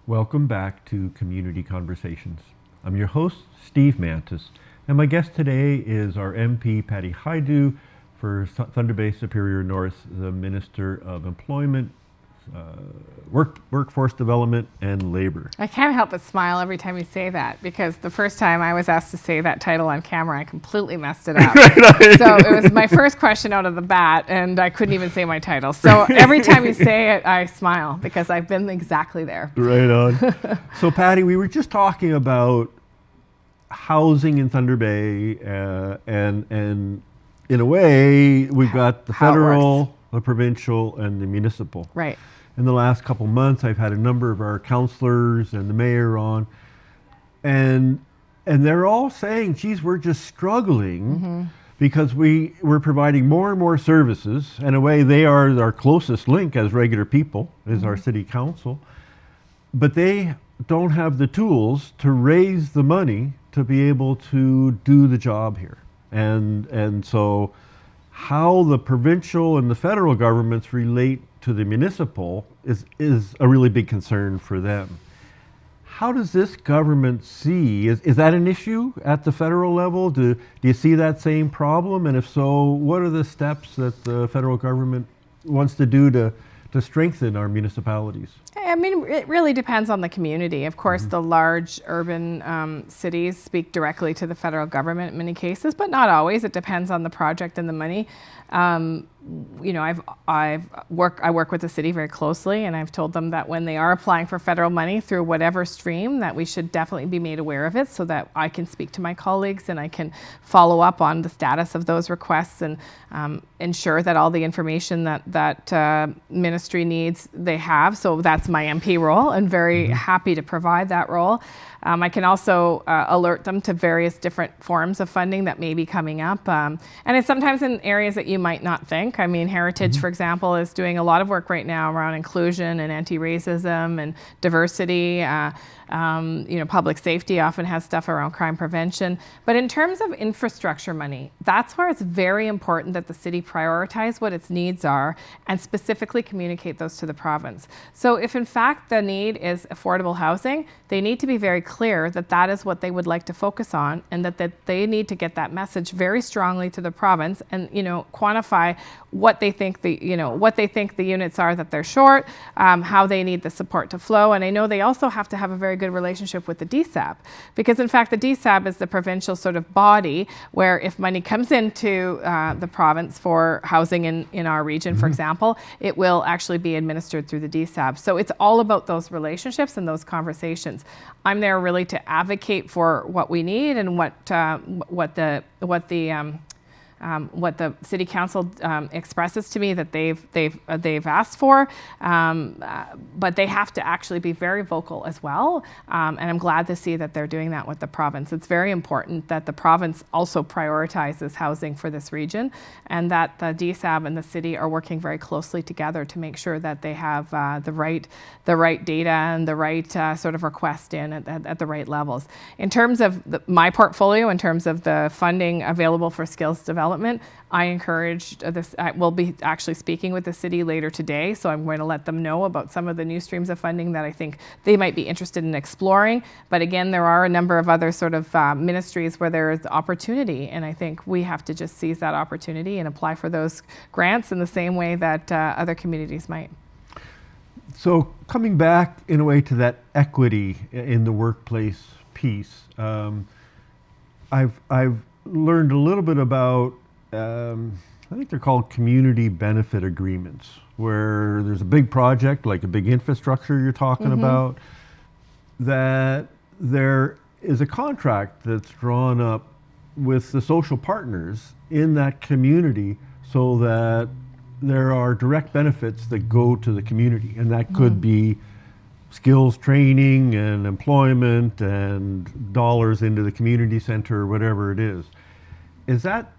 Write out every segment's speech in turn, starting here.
Welcome back to Community Conversations. I'm your host, Steve Mantis, and my guest today is our MP, Patty Hajdu, for Thunder Bay Superior North, the Minister of Employment, Workforce Development, and Labor. I can't help but smile every time you say that, because the first time I was asked to say that title on camera, I completely messed it up. So it was my first question out of the bat, and I couldn't even say my title. So every time you say it, I smile, because I've been exactly there. Right on. So Patty, we were just talking about housing in Thunder Bay, and in a way, we've got the federal, the provincial, and the municipal. Right. In the last couple months, I've had a number of our councillors and the mayor on, and they're all saying, geez, we're just struggling because we're providing more and more services. In a way, they are our closest link as regular people, is our city council, but they don't have the tools to raise the money to be able to do the job here. And so how the provincial and the federal governments relate to the municipal is a really big concern for them. How does this government see, is that an issue at the federal level? Do you see that same problem? And if so, what are the steps that the federal government wants to do to strengthen our municipalities? I mean, it really depends on the community. Of course, the large urban cities speak directly to the federal government in many cases, but not always. It depends on the project and the money. I work with the city very closely, and I've told them that when they are applying for federal money through whatever stream, that we should definitely be made aware of it, so that I can speak to my colleagues and I can follow up on the status of those requests and ensure that all the information that ministry needs they have. So that's my MP role, and very happy to provide that role. I can also alert them to various different forms of funding that may be coming up. And it's sometimes in areas that you might not think. I mean, Heritage, for example, is doing a lot of work right now around inclusion and anti-racism and diversity. Public safety often has stuff around crime prevention. But in terms of infrastructure money, that's where it's very important that the city prioritize what its needs are and specifically communicate those to the province. So if in fact the need is affordable housing, they need to be very clear that that is what they would like to focus on, and that they need to get that message very strongly to the province, and quantify what they think the units are that they're short, how they need the support to flow. And I know they also have to have a very good relationship with the DSAB, because in fact the DSAB is the provincial sort of body where if money comes into the province for housing in our region, for example, it will actually be administered through the DSAB. So it's all about those relationships and those conversations. I'm there really to advocate for what we need and what the city council expresses to me that they've asked for, but they have to actually be very vocal as well. And I'm glad to see that they're doing that with the province. It's very important that the province also prioritizes housing for this region, and that the DSAB and the city are working very closely together to make sure that they have the right data and the right sort of request in at the right levels. In terms of my portfolio, in terms of the funding available for skills development, I encourage this. I will be actually speaking with the city later today, so I'm going to let them know about some of the new streams of funding that I think they might be interested in exploring. But again, there are a number of other sort of ministries where there is opportunity, and I think we have to just seize that opportunity and apply for those grants in the same way that other communities might. So coming back in a way to that equity in the workplace piece, I've learned a little bit about, I think they're called community benefit agreements, where there's a big project, like a big infrastructure you're talking about, that there is a contract that's drawn up with the social partners in that community so that there are direct benefits that go to the community. And that could be skills training and employment and dollars into the community center or whatever it is. Is that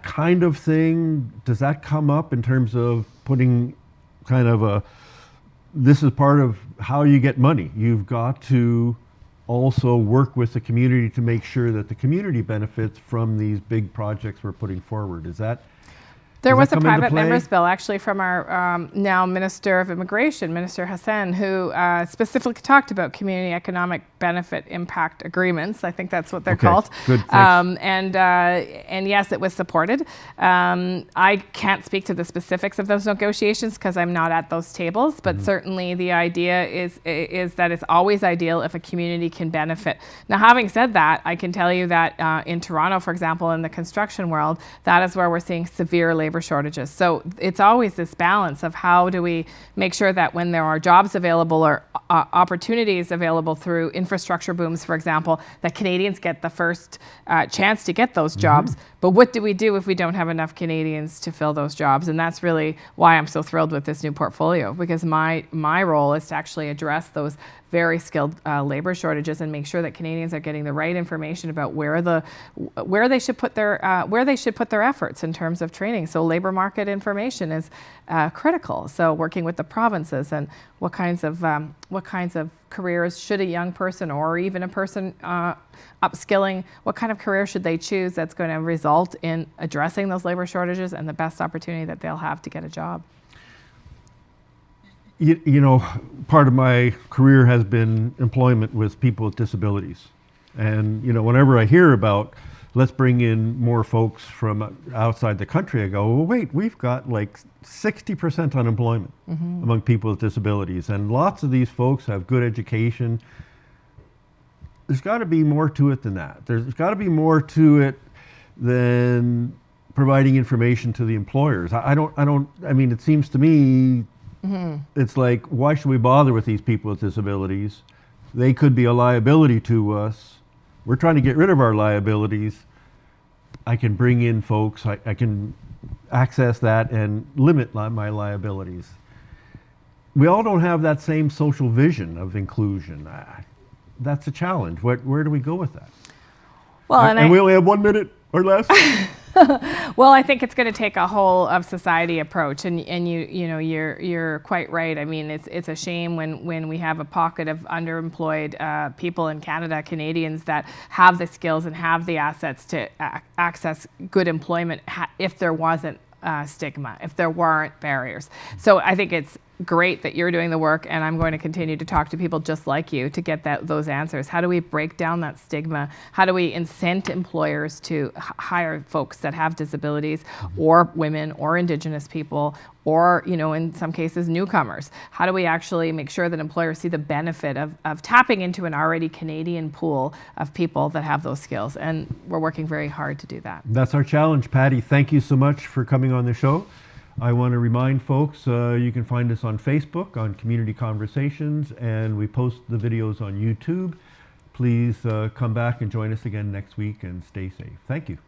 kind of thing, does that come up in terms of putting kind of this is part of how you get money. You've got to also work with the community to make sure that the community benefits from these big projects we're putting forward. Is that There Does was that a come into private play? member's bill actually from our now Minister of Immigration, Minister Hassan, who specifically talked about community economic benefit impact agreements. I think that's what they're Okay, called. good, thanks. And yes, it was supported. I can't speak to the specifics of those negotiations because I'm not at those tables, but certainly the idea is that it's always ideal if a community can benefit. Now, having said that, I can tell you that in Toronto, for example, in the construction world, that is where we're seeing severe labor shortages. So it's always this balance of how do we make sure that when there are jobs available or opportunities available through infrastructure booms, for example, that Canadians get the first chance to get those jobs. But what do we do if we don't have enough Canadians to fill those jobs? And that's really why I'm so thrilled with this new portfolio, because my role is to actually address those very skilled labor shortages and make sure that Canadians are getting the right information about where they should put their efforts in terms of training. So labor market information is critical. So working with the provinces and what kinds of careers should a young person or even a person upskilling, what kind of career should they choose that's going to result in addressing those labor shortages and the best opportunity that they'll have to get a job. You know, part of my career has been employment with people with disabilities. And, you know, whenever I hear about let's bring in more folks from outside the country, I go, well, wait, we've got like 60% unemployment among people with disabilities. And lots of these folks have good education. There's got to be more to it than that. There's got to be more to it than providing information to the employers. I mean, it seems to me it's like, why should we bother with these people with disabilities? They could be a liability to us. We're trying to get rid of our liabilities. I can bring in folks, I can access that and limit my liabilities. We all don't have that same social vision of inclusion. That's a challenge. Where do we go with that? Well, and we only have 1 minute or less. Well, I think it's going to take a whole of society approach, and you're quite right. I mean, it's a shame when we have a pocket of underemployed people in Canada, Canadians that have the skills and have the assets to access good employment if there wasn't stigma, if there weren't barriers. So I think it's great that you're doing the work, and I'm going to continue to talk to people just like you to get those answers. How do we break down that stigma? How do we incent employers to hire folks that have disabilities or women or Indigenous people or, in some cases, newcomers? How do we actually make sure that employers see the benefit of tapping into an already Canadian pool of people that have those skills? And we're working very hard to do that. That's our challenge. Patty, thank you so much for coming on the show. I want to remind folks you can find us on Facebook, on Community Conversations, and we post the videos on YouTube. Please come back and join us again next week and stay safe. Thank you.